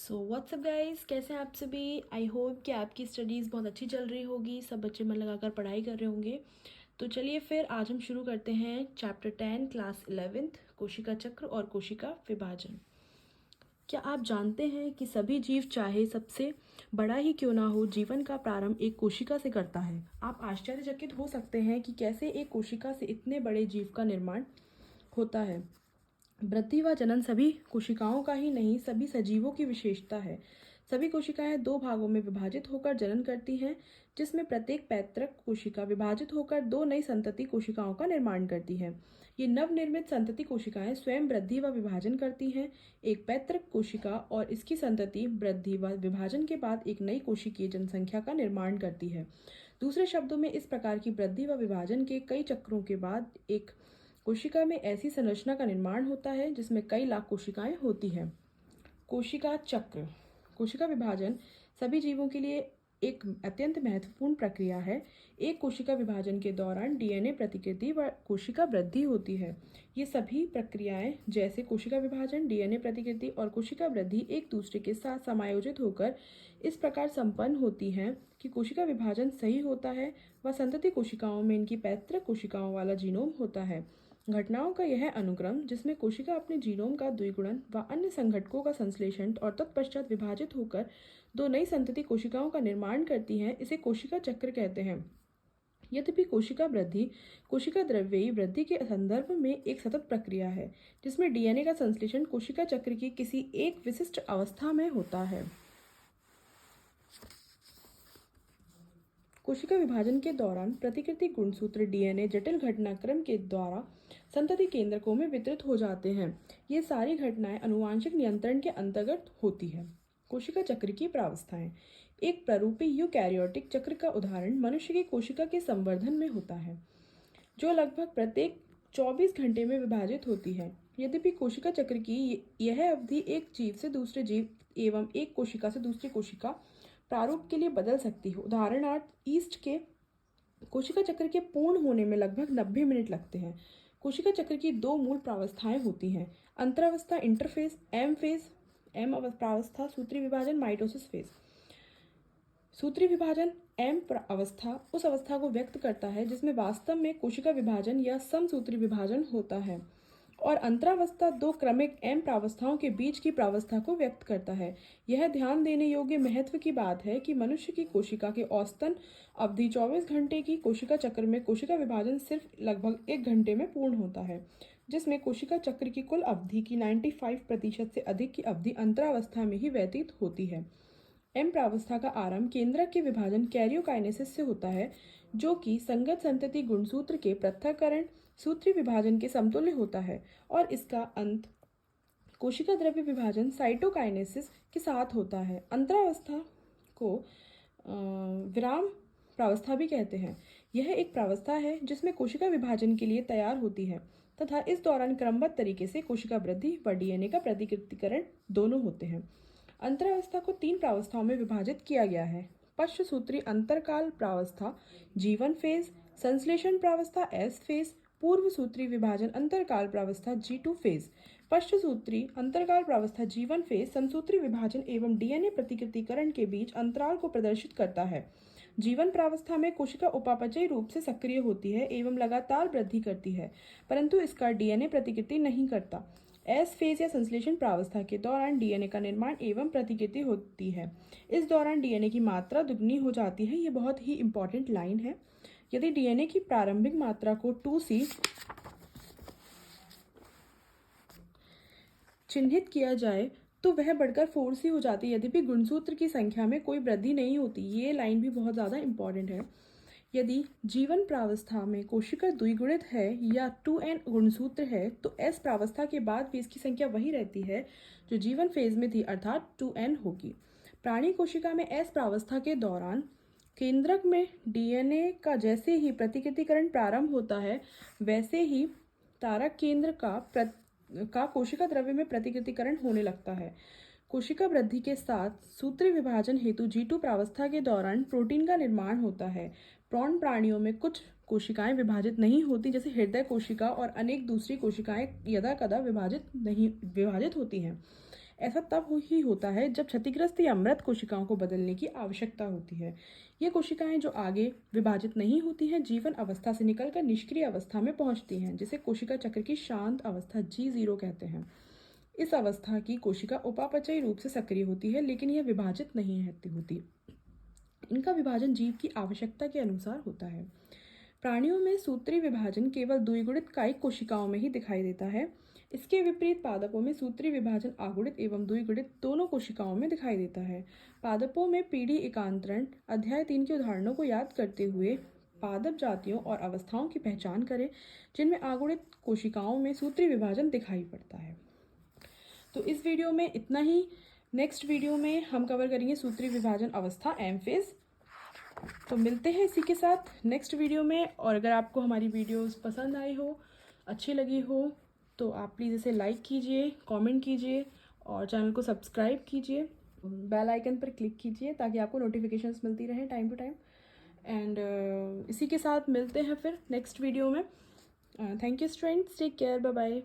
So what's up guys, कैसे हैं आप सभी। आई होप कि आपकी स्टडीज़ बहुत अच्छी चल रही होगी, सब बच्चे मन लगाकर पढ़ाई कर रहे होंगे। तो चलिए फिर आज हम शुरू करते हैं चैप्टर 10 क्लास 11th, कोशिका चक्र और कोशिका विभाजन। क्या आप जानते हैं कि सभी जीव, चाहे सबसे बड़ा ही क्यों ना हो, जीवन का प्रारंभ एक कोशिका से करता है। आप आश्चर्यचकित हो सकते हैं कि कैसे एक कोशिका से इतने बड़े जीव का निर्माण होता है। वृद्धि व जनन सभी कोशिकाओं का ही नहीं, सभी सजीवों की विशेषता है। सभी कोशिकाएं दो भागों में विभाजित होकर जनन करती हैं, जिसमें प्रत्येक पैतृक कोशिका विभाजित होकर दो नई संतति कोशिकाओं का निर्माण करती है। ये नवनिर्मित संतति कोशिकाएं स्वयं वृद्धि व विभाजन करती हैं। एक पैतृक कोशिका और इसकी संतति वृद्धि व विभाजन के बाद एक नई कोशिकीय जनसंख्या का निर्माण करती है। दूसरे शब्दों में, इस प्रकार की वृद्धि व विभाजन के कई चक्रों के बाद एक कोशिका में ऐसी संरचना का निर्माण होता है जिसमें कई लाख कोशिकाएं होती हैं। कोशिका चक्र। कोशिका विभाजन सभी जीवों के लिए एक अत्यंत महत्वपूर्ण प्रक्रिया है। एक कोशिका विभाजन के दौरान डीएनए प्रतिकृति व कोशिका वृद्धि होती है। ये सभी प्रक्रियाएं जैसे कोशिका विभाजन, डीएनए प्रतिकृति और कोशिका वृद्धि एक दूसरे के साथ समायोजित होकर इस प्रकार संपन्न होती हैं कि कोशिका विभाजन सही होता है व संतति कोशिकाओं में इनकी पैतृक कोशिकाओं वाला जीनोम होता है। घटनाओं का यह अनुक्रम, जिसमें कोशिका अपने जीनोम का द्विगुणन व अन्य संघटकों का संश्लेषण और तत्पश्चात विभाजित होकर दो नई संतति कोशिकाओं का निर्माण करती हैं, इसे कोशिका चक्र कहते हैं। यद्यपि कोशिका वृद्धि कोशिका द्रव्यी वृद्धि के संदर्भ में एक सतत प्रक्रिया है, जिसमें डीएनए का संश्लेषण कोशिका चक्र की किसी एक विशिष्ट अवस्था में होता है। कोशिका विभाजन के दौरान प्रतिकृति गुणसूत्र डीएनए जटिल घटनाक्रम के द्वारा संतति केंद्रकों में वितरित हो जाते हैं। ये सारी घटनाएं आनुवांशिक नियंत्रण के अंतर्गत होती है। कोशिका चक्र की प्रावस्थाएं। एक प्ररूपी यूकैरियोटिक चक्र का उदाहरण मनुष्य की कोशिका के संवर्धन में होता है, जो लगभग प्रत्येक 24 घंटे में विभाजित होती है। यद्यपि कोशिका चक्र की यह अवधि एक जीव से दूसरे जीव एवं एक कोशिका से दूसरी कोशिका प्रारूप के लिए बदल सकती है। उदाहरणार्थ, ईस्ट के कोशिका चक्र के पूर्ण होने में लगभग 90 मिनट लगते हैं। कोशिका चक्र की दो मूल प्रावस्थाएं होती हैं: अंतरावस्था इंटरफेज, एम प्रावस्था, सूत्री विभाजन माइटोसिस फेज। सूत्री विभाजन एम अवस्था उस अवस्था को व्यक्त करता है जिसमें वास्तव में कोशिका विभाजन या समसूत्री विभाजन होता है, और अंतरावस्था दो क्रमिक एम प्रावस्थाओं के बीच की प्रावस्था को व्यक्त करता है। यह ध्यान देने योग्य महत्व की बात है कि मनुष्य की कोशिका के औसतन अवधि 24 घंटे की कोशिका चक्र में कोशिका विभाजन सिर्फ लगभग 1 घंटे में पूर्ण होता है, जिसमें कोशिका चक्र की कुल अवधि की 95% से अधिक की अवधि अंतरावस्था में ही व्यतीत होती है। एम प्रावस्था का आरंभ केंद्रक के विभाजन कैरियोकाइनेसिस से होता है, जो कि संगत संतति गुणसूत्र के पृथक्करण सूत्री विभाजन के समतुल्य होता है, और इसका अंत कोशिका द्रव्य विभाजन साइटोकाइनेसिस के साथ होता है। अंतरावस्था को विराम प्रावस्था भी कहते हैं। यह एक प्रावस्था है जिसमें कोशिका विभाजन के लिए तैयार होती है तथा इस दौरान क्रमबद्ध तरीके से कोशिका वृद्धि व डीएनए का प्रतिकृतिकरण दोनों होते हैं। अंतरावस्था को 3 प्रावस्थाओं में विभाजित किया गया है: पश्चसूत्री अंतरकाल प्रावस्था G1 फेज, संश्लेषण प्रावस्था S फेज, पूर्व सूत्री विभाजन अंतरकाल प्रावस्था G2 फेज। पश्चसूत्री अंतरकाल प्रावस्था G1 फेज समसूत्री विभाजन एवं डीएनए प्रतिकृतिकरण के बीच अंतराल को प्रदर्शित करता है। जीवन प्रावस्था में कोशिका उपापचयी रूप से सक्रिय होती है एवं लगातार वृद्धि करती है, परंतु इसका डीएनए प्रतिकृति नहीं करता। एस फेज या संश्लेषण प्रावस्था के दौरान डीएनए का निर्माण एवं प्रतिकृति होती है। इस दौरान डीएनए की मात्रा दुगनी हो जाती है। ये बहुत ही इंपॉर्टेंट लाइन है। यदि डीएनए की प्रारंभिक मात्रा को 2C चिन्हित किया जाए तो वह बढ़कर 4C हो जाती है, यद्यपि गुणसूत्र की संख्या में कोई वृद्धि नहीं होती। ये लाइन भी बहुत ज़्यादा इंपॉर्टेंट है। यदि जीवन प्रावस्था में कोशिका द्विगुणित है या 2N गुणसूत्र है, तो S प्रावस्था के बाद भी इसकी संख्या वही रहती है जो जीवन फेज में थी, अर्थात 2N होगी। प्राणी कोशिका में S प्रावस्था के दौरान केंद्रक में डीएनए का जैसे ही प्रतिकृतिकरण प्रारंभ होता है, वैसे ही तारक केंद्र का कोशिका द्रव्य में प्रतिकृतिकरण होने लगता है। कोशिका वृद्धि के साथ सूत्री विभाजन हेतु G2 प्रावस्था के दौरान प्रोटीन का निर्माण होता है। प्रौढ़ प्राणियों में कुछ कोशिकाएं विभाजित नहीं होती, जैसे हृदय कोशिका और अनेक दूसरी कोशिकाएं यदा कदा विभाजित होती हैं। ऐसा तब ही होता है जब क्षतिग्रस्त या मृत कोशिकाओं को बदलने की आवश्यकता होती है। ये कोशिकाएं जो आगे विभाजित नहीं होती हैं जीवन अवस्था से निकलकर निष्क्रिय अवस्था में पहुंचती हैं, जिसे कोशिका चक्र की शांत अवस्था G0 कहते हैं। इस अवस्था की कोशिका उपापचयी रूप से सक्रिय होती है, लेकिन यह विभाजित नहीं होती। इनका विभाजन जीव की आवश्यकता के अनुसार होता है। प्राणियों में सूत्री विभाजन केवल द्विगुणित कायिक कोशिकाओं में ही दिखाई देता है। इसके विपरीत पादपों में सूत्री विभाजन आगुणित एवं द्विगुणित दोनों कोशिकाओं में दिखाई देता है। पादपों में पीढ़ी एकांतरण अध्याय 3 के उदाहरणों को याद करते हुए पादप जातियों और अवस्थाओं की पहचान करें जिनमें आगुणित कोशिकाओं में सूत्री विभाजन दिखाई पड़ता है। तो इस वीडियो में इतना ही। नेक्स्ट वीडियो में हम कवर करेंगे सूत्री विभाजन अवस्था एमफेज। तो मिलते हैं इसी के साथ नेक्स्ट वीडियो में। और अगर आपको हमारी वीडियोस पसंद आई हो, अच्छी लगी हो, तो आप प्लीज़ इसे लाइक कीजिए, कमेंट कीजिए और चैनल को सब्सक्राइब कीजिए। बेल आइकन पर क्लिक कीजिए ताकि आपको नोटिफिकेशंस मिलती रहें टाइम टू टाइम। एंड इसी के साथ मिलते हैं फिर नेक्स्ट वीडियो में। Thank you students, take care, bye bye.